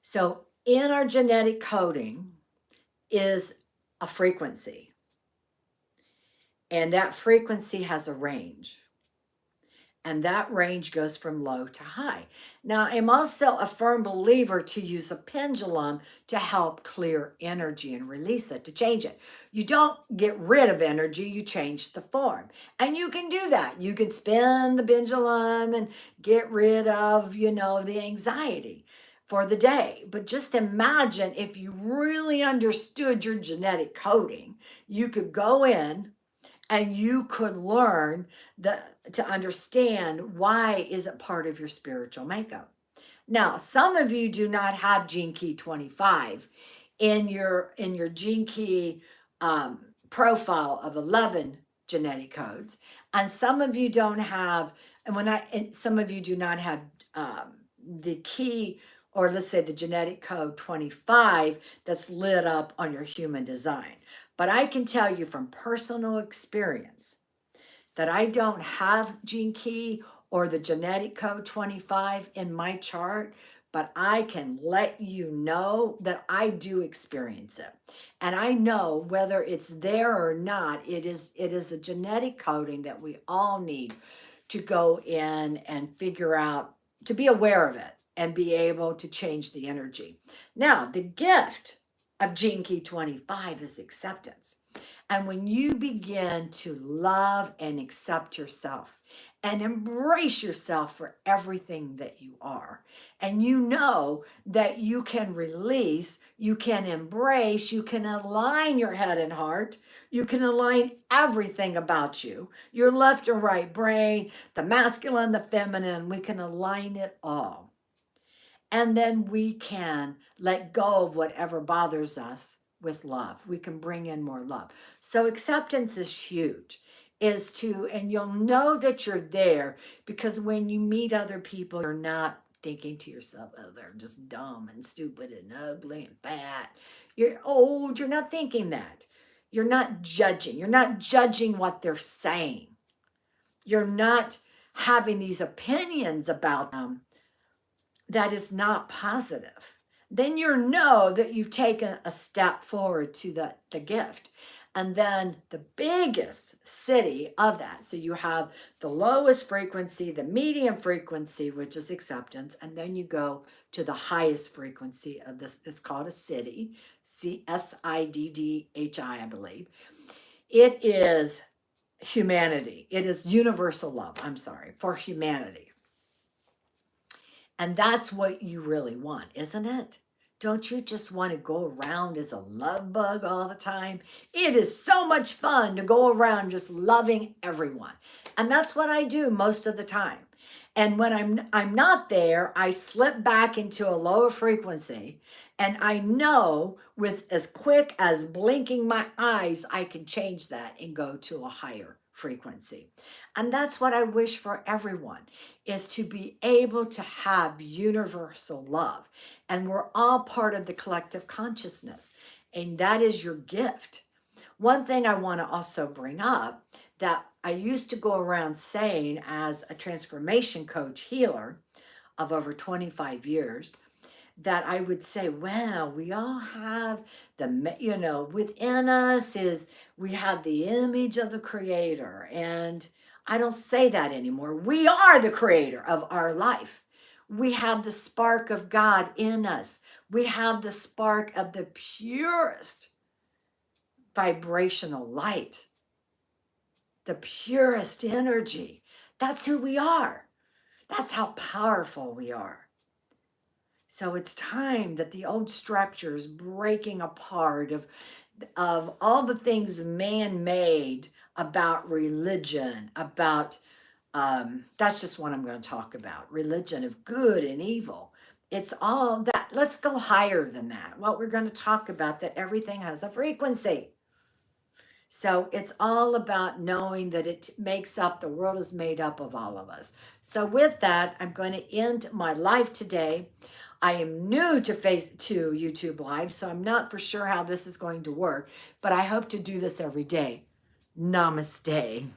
So in our genetic coding is a frequency, and that frequency has a range. And that range goes from low to high. Now, I'm also a firm believer to use a pendulum to help clear energy and release it, to change it. You don't get rid of energy, you change the form. And you can do that. You can spin the pendulum and get rid of, the anxiety for the day. But just imagine if you really understood your genetic coding, you could go in and you could learn to understand why is it part of your spiritual makeup. Now, some of you do not have gene key 25 in your gene key profile of 11 genetic codes, and some of you don't have, and some of you do not have the key, or let's say the genetic code 25 that's lit up on your human design. But I can tell you from personal experience that I don't have gene key or the genetic code 25 in my chart, but I can let you know that I do experience it. And I know whether it's there or not, it is a genetic coding that we all need to go in and figure out, to be aware of it and be able to change the energy. Now, the gift of gene key 25 is acceptance. And when you begin to love and accept yourself and embrace yourself for everything that you are, and you know that you can release, you can embrace, you can align your head and heart, you can align everything about you, your left and right brain, the masculine, the feminine, we can align it all. And then we can let go of whatever bothers us with love. We can bring in more love. So acceptance is huge, and you'll know that you're there because when you meet other people, you're not thinking to yourself, oh, they're just dumb and stupid and ugly and fat. You're old. You're not thinking that. You're not judging. You're not judging what they're saying. You're not having these opinions about them that is not positive. Then you know that you've taken a step forward to the gift. And then the biggest city of that. So you have the lowest frequency, the medium frequency, which is acceptance. And then you go to the highest frequency of this. It's called a city, Siddhi, I believe. It is humanity. It is universal love. I'm sorry, for humanity. And that's what you really want, isn't it? Don't you just want to go around as a love bug all the time? It is so much fun to go around just loving everyone. And that's what I do most of the time. And when I'm not there, I slip back into a lower frequency. And I know with as quick as blinking my eyes, I can change that and go to a higher frequency. And that's what I wish for everyone, is to be able to have universal love. And we're all part of the collective consciousness. And that is your gift. One thing I want to also bring up that I used to go around saying as a transformation coach healer of over 25 years, that I would say, well, we all have within us we have the image of the creator. And I don't say that anymore. We are the creator of our life. We have the spark of God in us. We have the spark of the purest vibrational light, the purest energy. That's who we are. That's how powerful we are. So it's time that the old structures breaking apart of all the things man-made about religion, about, that's just what I'm going to talk about, religion of good and evil. It's all that. Let's go higher than that. What we're going to talk about, that everything has a frequency. So it's all about knowing that it makes up, the world is made up of all of us. So with that, I'm going to end my live today. I am new to YouTube Live, so I'm not for sure how this is going to work, but I hope to do this every day. Namaste.